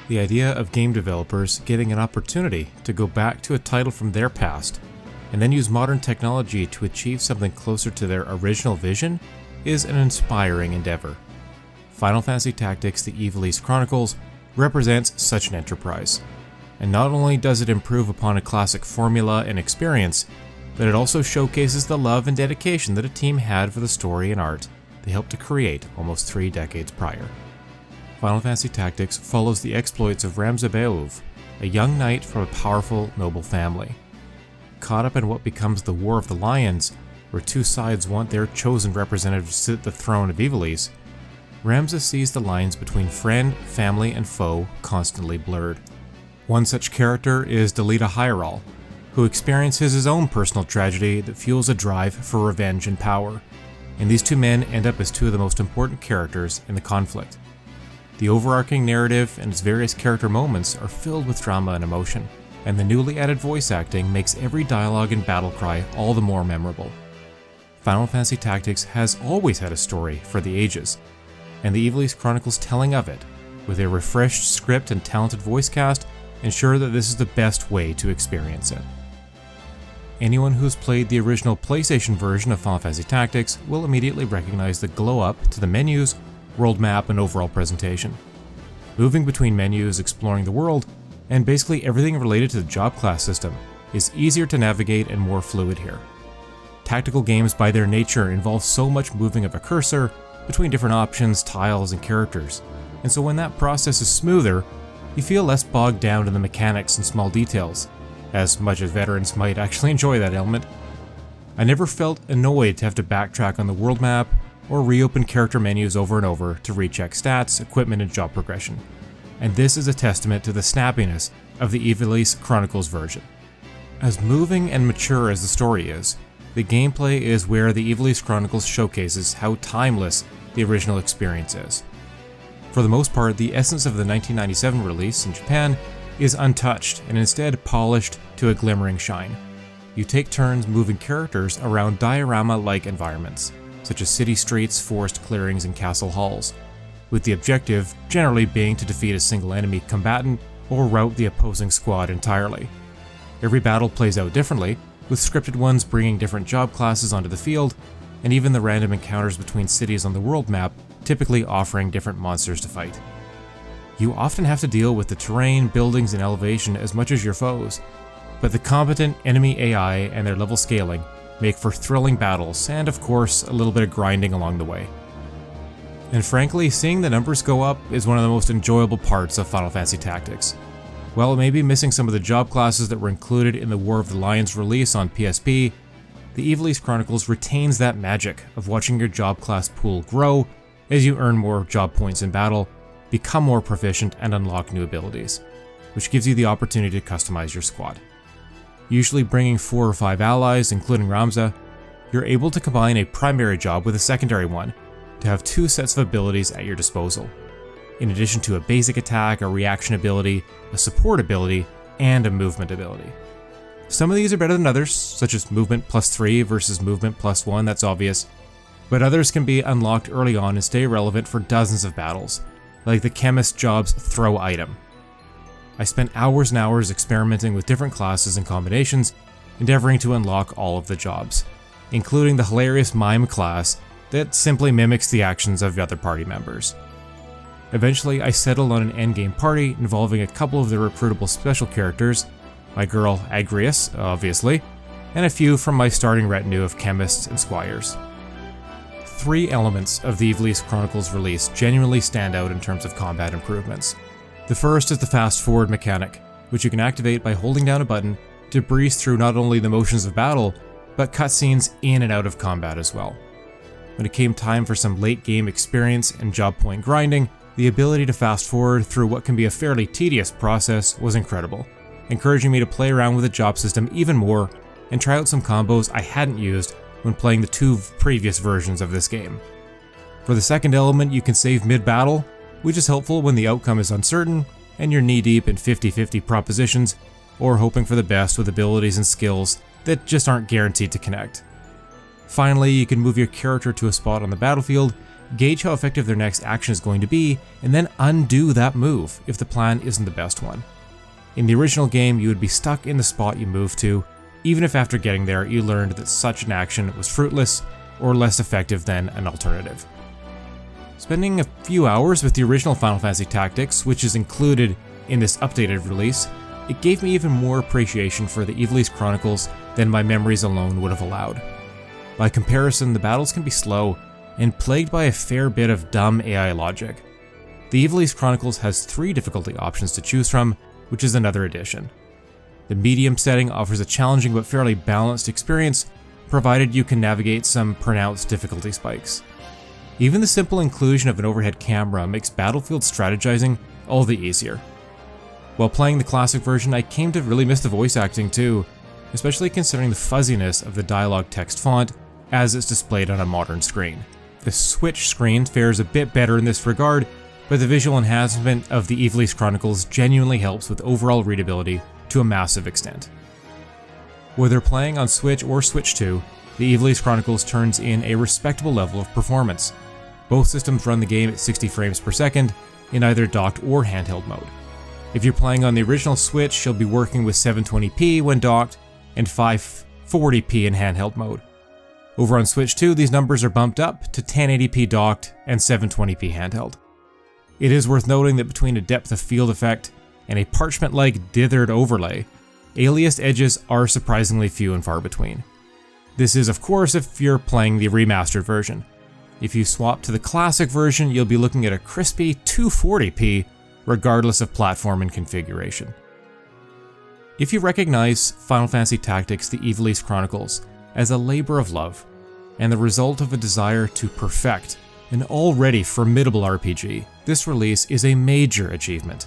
The idea of game developers getting an opportunity to go back to a title from their past and then use modern technology to achieve something closer to their original vision is an inspiring endeavor. Final Fantasy Tactics: The Ivalice Chronicles represents such an enterprise, and not only does it improve upon a classic formula and experience, but it also showcases the love and dedication that a team had for the story and art they helped to create almost 3 decades prior. Final Fantasy Tactics follows the exploits of Ramza Beouf, a young knight from a powerful, noble family. Caught up in what becomes the War of the Lions, where two sides want their chosen representative to sit at the throne of Ivalice, Ramza sees the lines between friend, family, and foe constantly blurred. One such character is Delita Hyrule, who experiences his own personal tragedy that fuels a drive for revenge and power, and these two men end up as two of the most important characters in the conflict. The overarching narrative and its various character moments are filled with drama and emotion, and the newly added voice acting makes every dialogue and battle cry all the more memorable. Final Fantasy Tactics has always had a story for the ages, and the Ivalice Chronicles telling of it, with a refreshed script and talented voice cast, ensure that this is the best way to experience it. Anyone who has played the original PlayStation version of Final Fantasy Tactics will immediately recognize the glow up to the menus, world map, and overall presentation. Moving between menus, exploring the world, and basically everything related to the job class system is easier to navigate and more fluid here. Tactical games by their nature involve so much moving of a cursor between different options, tiles, and characters, and so when that process is smoother, you feel less bogged down in the mechanics and small details, as much as veterans might actually enjoy that element. I never felt annoyed to have to backtrack on the world map or reopen character menus over and over to recheck stats, equipment, and job progression. And this is a testament to the snappiness of the Ivalice Chronicles version. As moving and mature as the story is, the gameplay is where the Ivalice Chronicles showcases how timeless the original experience is. For the most part, the essence of the 1997 release in Japan is untouched and instead polished to a glimmering shine. You take turns moving characters around diorama-like environments, such as city streets, forest clearings, and castle halls, with the objective generally being to defeat a single enemy combatant or rout the opposing squad entirely. Every battle plays out differently, with scripted ones bringing different job classes onto the field, and even the random encounters between cities on the world map typically offering different monsters to fight. You often have to deal with the terrain, buildings, and elevation as much as your foes, but the competent enemy AI and their level scaling make for thrilling battles and, of course, a little bit of grinding along the way. And frankly, seeing the numbers go up is one of the most enjoyable parts of Final Fantasy Tactics. While it may be missing some of the job classes that were included in the War of the Lions release on PSP, the Ivalice Chronicles retains that magic of watching your job class pool grow as you earn more job points in battle, become more proficient, and unlock new abilities, which gives you the opportunity to customize your squad. Usually bringing 4 or 5 allies, including Ramza, you're able to combine a primary job with a secondary one to have 2 sets of abilities at your disposal, in addition to a basic attack, a reaction ability, a support ability, and a movement ability. Some of these are better than others, such as movement +3 versus movement +1, that's obvious, but others can be unlocked early on and stay relevant for dozens of battles, like the Chemist Job's throw item. I spent hours and hours experimenting with different classes and combinations, endeavoring to unlock all of the jobs, including the hilarious Mime class that simply mimics the actions of the other party members. Eventually, I settled on an endgame party involving a couple of the recruitable special characters, my girl Agrias, obviously, and a few from my starting retinue of chemists and squires. 3 elements of the Ivalice Chronicles release genuinely stand out in terms of combat improvements. The first is the fast forward mechanic, which you can activate by holding down a button to breeze through not only the motions of battle, but cutscenes in and out of combat as well. When it came time for some late game experience and job point grinding, the ability to fast forward through what can be a fairly tedious process was incredible, encouraging me to play around with the job system even more and try out some combos I hadn't used when playing the 2 previous versions of this game. For the second element, you can save mid-battle, which is helpful when the outcome is uncertain and you're knee-deep in 50-50 propositions, or hoping for the best with abilities and skills that just aren't guaranteed to connect. Finally, you can move your character to a spot on the battlefield gauge how effective their next action is going to be, and then undo that move if the plan isn't the best one. In the original game, you would be stuck in the spot you moved to, even if after getting there you learned that such an action was fruitless or less effective than an alternative. Spending a few hours with the original Final Fantasy Tactics, which is included in this updated release, it gave me even more appreciation for the Ivalice Chronicles than my memories alone would have allowed. By comparison, the battles can be slow and plagued by a fair bit of dumb AI logic. The Ivalice Chronicles has 3 difficulty options to choose from, which is another addition. The medium setting offers a challenging but fairly balanced experience, provided you can navigate some pronounced difficulty spikes. Even the simple inclusion of an overhead camera makes battlefield strategizing all the easier. While playing the classic version, I came to really miss the voice acting too, especially considering the fuzziness of the dialogue text font as it's displayed on a modern screen. The Switch screen fares a bit better in this regard, but the visual enhancement of the Ivalice Chronicles genuinely helps with overall readability to a massive extent. Whether playing on Switch or Switch 2, the Ivalice Chronicles turns in a respectable level of performance. Both systems run the game at 60 frames per second in either docked or handheld mode. If you're playing on the original Switch, you'll be working with 720p when docked and 540p in handheld mode. Over on Switch 2, these numbers are bumped up to 1080p docked and 720p handheld. It is worth noting that between a depth of field effect and a parchment-like dithered overlay, aliased edges are surprisingly few and far between. This is, of course, if you're playing the remastered version. If you swap to the classic version, you'll be looking at a crispy 240p, regardless of platform and configuration. If you recognize Final Fantasy Tactics: The Ivalice Chronicles as a labor of love, and the result of a desire to perfect an already formidable RPG, this release is a major achievement.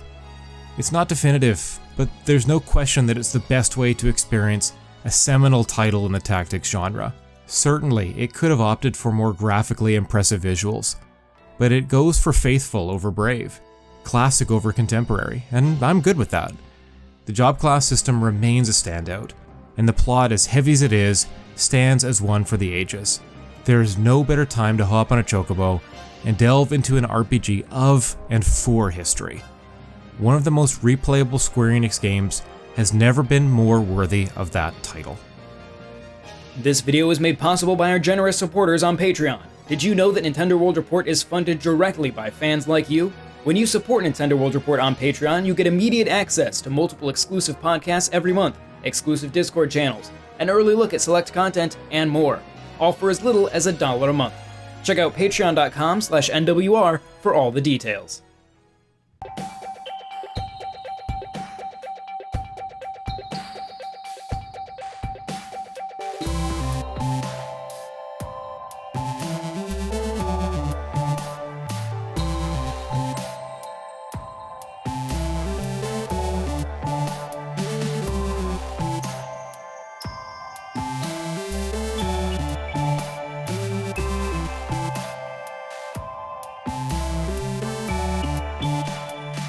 It's not definitive, but there's no question that it's the best way to experience a seminal title in the tactics genre. Certainly, it could have opted for more graphically impressive visuals, but it goes for faithful over brave, classic over contemporary, and I'm good with that. The job class system remains a standout, and the plot, as heavy as it is, stands as one for the ages. There is no better time to hop on a chocobo and delve into an RPG of and for history. One of the most replayable Square Enix games has never been more worthy of that title. This video was made possible by our generous supporters on Patreon. Did you know that Nintendo World Report is funded directly by fans like you? When you support Nintendo World Report on Patreon, you get immediate access to multiple exclusive podcasts every month, exclusive Discord channels, an early look at select content, and more, all for as little as $1 a month. Check out patreon.com/NWR for all the details.